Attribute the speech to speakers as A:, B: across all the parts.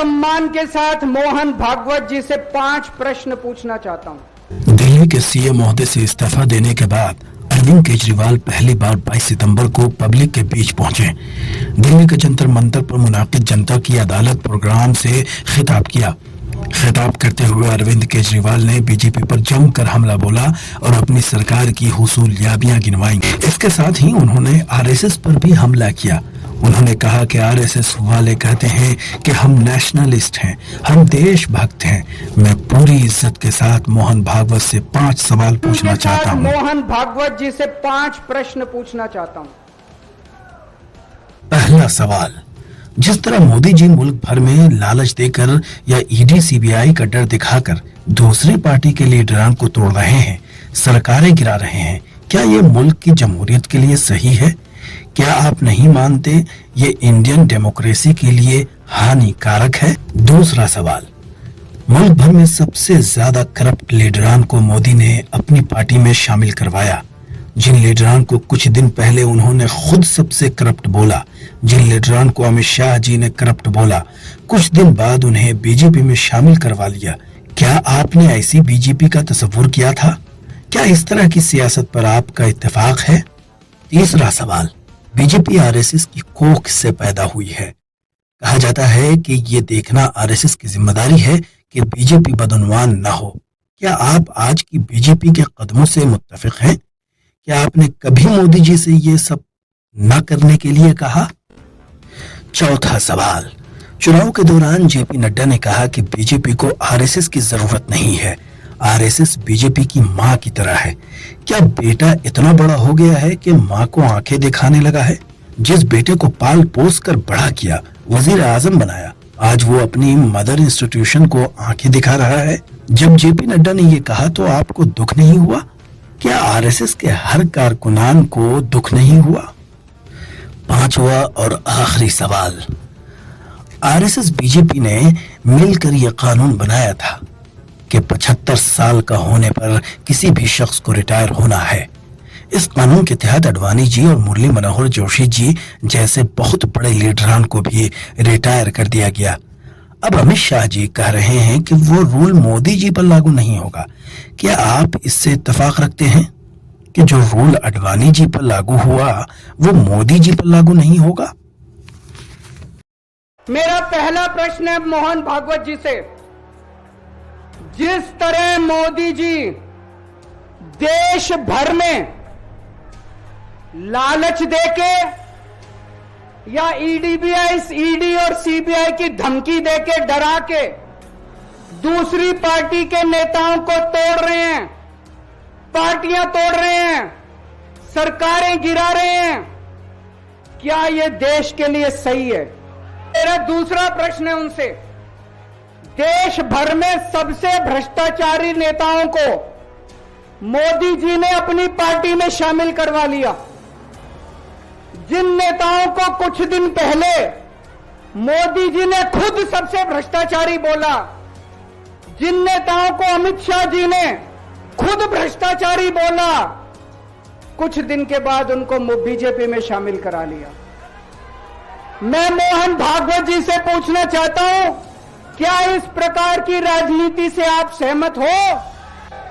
A: सम्मान के साथ मोहन भागवत जी से 5 प्रश्न पूछना चाहता हूं।
B: दिल्ली के सीएम ओहदे से इस्तीफा देने के बाद अरविंद केजरीवाल पहली बार 22 सितंबर को पब्लिक के बीच पहुंचे। दिल्ली के जंतर मंतर पर मुनाकिद जनता की अदालत प्रोग्राम से खिताब किया। खिताब करते हुए अरविंद केजरीवाल ने बीजेपी पर जमकर हमला बोला और अपनी सरकार की हुसूलियाबियां गिनवाई। इसके साथ ही उन्होंने आरएसएस पर भी हमला किया। उन्होंने कहा कि आरएसएस वाले कहते हैं कि हम नेशनलिस्ट हैं, हम देशभक्त हैं। मैं पूरी इज्जत के साथ मोहन भागवत से 5 सवाल पूछना चाहता हूँ।
A: मोहन भागवत जी से 5 प्रश्न पूछना चाहता हूँ।
B: पहला सवाल, जिस तरह मोदी जी मुल्क भर में लालच देकर या ईडी सीबीआई का डर दिखाकर दूसरी पार्टी के लीडरान को तोड़ रहे हैं, सरकारें गिरा रहे हैं, क्या ये मुल्क की जमहूरियत के लिए सही है? क्या आप नहीं मानते ये इंडियन डेमोक्रेसी के लिए हानिकारक है? दूसरा सवाल, मुल्क भर में सबसे ज्यादा करप्ट लीडरान को मोदी ने अपनी पार्टी में शामिल करवाया। जिन लीडरान को कुछ दिन पहले उन्होंने खुद सबसे करप्ट बोला, जिन लीडरान को अमित शाह जी ने करप्ट बोला, कुछ दिन बाद उन्हें बीजेपी में शामिल करवा लिया। क्या आपने ऐसी बीजेपी का तस्वुर किया था? क्या इस तरह की सियासत पर आपका इत्तेफाक है? तीसरा सवाल, बीजेपी आरएसएस की कोख से पैदा हुई है। कहा जाता है कि ये देखना आरएसएस की जिम्मेदारी है कि बीजेपी बदउनवान न हो। क्या आप आज की बीजेपी के कदमों से मुत्तफिक हैं? क्या आपने कभी मोदी जी से ये सब न करने के लिए कहा? चौथा सवाल, चुनाव के दौरान जेपी नड्डा ने कहा कि बीजेपी को आरएसएस की जरूरत नहीं है, आरएसएस बीजेपी की मां की तरह है। क्या बेटा इतना बड़ा हो गया है कि मां को आंखें दिखाने लगा है? जिस बेटे को पाल पोस कर बड़ा किया, वजीर आजम बनाया, आज वो अपनी मदर इंस्टीट्यूशन को आंखें दिखा रहा है। जब जेपी नड्डा ने ये कहा तो आपको दुख नहीं हुआ? क्या आरएसएस के हर कारकुनान को दुख नहीं हुआ? पांचवा और आखिरी सवाल, आरएसएस बीजेपी ने मिलकर यह कानून बनाया था कि 75 साल का होने पर किसी भी शख्स को रिटायर होना है। इस कानून के तहत अडवाणी जी और मुरली मनोहर जोशी जी जैसे बहुत बड़े लीडरान को भी रिटायर कर दिया गया। अब अमित शाह जी कह रहे हैं कि वो रूल मोदी जी पर लागू नहीं होगा। क्या आप इससे इत्तेफाक रखते हैं कि जो रूल अडवाणी जी पर लागू हुआ वो मोदी जी पर लागू नहीं होगा?
A: मेरा पहला प्रश्न है मोहन भागवत जी से, जिस तरह मोदी जी देश भर में लालच देके या ईडी और सीबीआई की धमकी देके डरा के दूसरी पार्टी के नेताओं को तोड़ रहे हैं, पार्टियां तोड़ रहे हैं, सरकारें गिरा रहे हैं, क्या यह देश के लिए सही है? मेरा दूसरा प्रश्न है उनसे, देश भर में सबसे भ्रष्टाचारी नेताओं को मोदी जी ने अपनी पार्टी में शामिल करवा लिया। जिन नेताओं को कुछ दिन पहले मोदी जी ने खुद सबसे भ्रष्टाचारी बोला, जिन नेताओं को अमित शाह जी ने खुद भ्रष्टाचारी बोला, कुछ दिन के बाद उनको बीजेपी में शामिल करा लिया। मैं मोहन भागवत जी से पूछना चाहता हूं, क्या इस प्रकार की राजनीति से आप सहमत हो?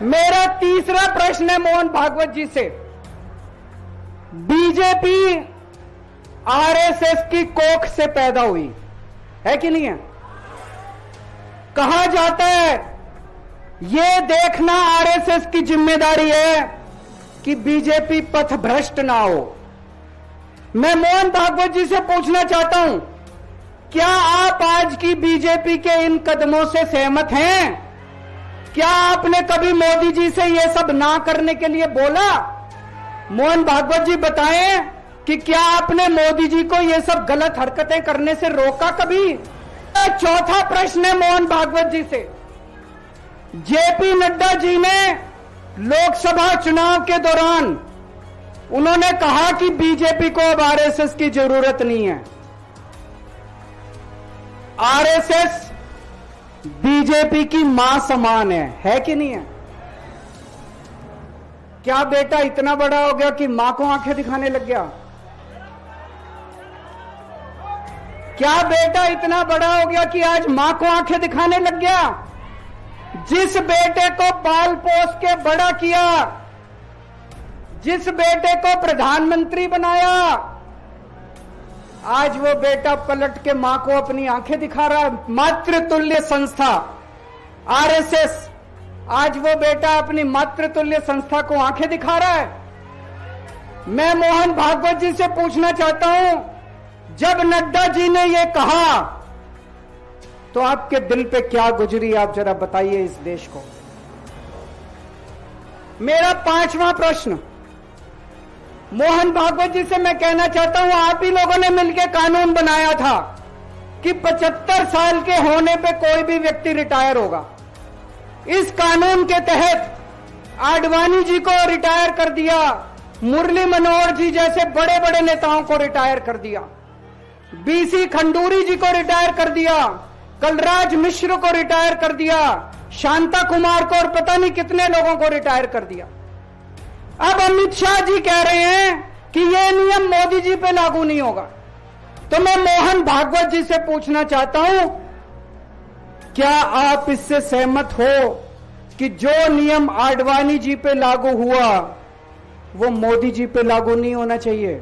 A: मेरा तीसरा प्रश्न है मोहन भागवत जी से, बीजेपी आरएसएस की कोख से पैदा हुई है कि नहीं है? कहा जाता है यह देखना आरएसएस की जिम्मेदारी है कि बीजेपी पथभ्रष्ट ना हो। मैं मोहन भागवत जी से पूछना चाहता हूं, क्या आप आज की बीजेपी के इन कदमों से सहमत हैं? क्या आपने कभी मोदी जी से यह सब ना करने के लिए बोला? मोहन भागवत जी बताएं कि क्या आपने मोदी जी को यह सब गलत हरकतें करने से रोका कभी? चौथा प्रश्न है मोहन भागवत जी से, जेपी नड्डा जी ने लोकसभा चुनाव के दौरान उन्होंने कहा कि बीजेपी को अब आरएसएस की जरूरत नहीं है। आरएसएस बीजेपी की मां समान है कि नहीं है? क्या बेटा इतना बड़ा हो गया कि मां को आंखें दिखाने लग गया? क्या बेटा इतना बड़ा हो गया कि आज मां को आंखें दिखाने लग गया? जिस बेटे को पाल पोस के बड़ा किया, जिस बेटे को प्रधानमंत्री बनाया, आज वो बेटा पलट के मां को अपनी आंखें दिखा रहा है। मातृतुल्य संस्था आरएसएस, आज वो बेटा अपनी मातृतुल्य संस्था को आंखें दिखा रहा है। मैं मोहन भागवत जी से पूछना चाहता हूं, जब नड्डा जी ने ये कहा तो आपके दिल पे क्या गुजरी, आप जरा बताइए इस देश को। मेरा 5वां प्रश्न मोहन भागवत जी से मैं कहना चाहता हूं, आप ही लोगों ने मिलकर कानून बनाया था कि 75 साल के होने पे कोई भी व्यक्ति रिटायर होगा। इस कानून के तहत आडवाणी जी को रिटायर कर दिया, मुरली मनोहर जी जैसे बड़े बड़े नेताओं को रिटायर कर दिया, बीसी खंडूरी जी को रिटायर कर दिया, कलराज मिश्र को रिटायर कर दिया, शांता कुमार को और पता नहीं कितने लोगों को रिटायर कर दिया। अब अमित शाह जी कह रहे हैं कि यह नियम मोदी जी पे लागू नहीं होगा। तो मैं मोहन भागवत जी से पूछना चाहता हूं, क्या आप इससे सहमत हो कि जो नियम आडवाणी जी पे लागू हुआ वो मोदी जी पे लागू नहीं होना चाहिए?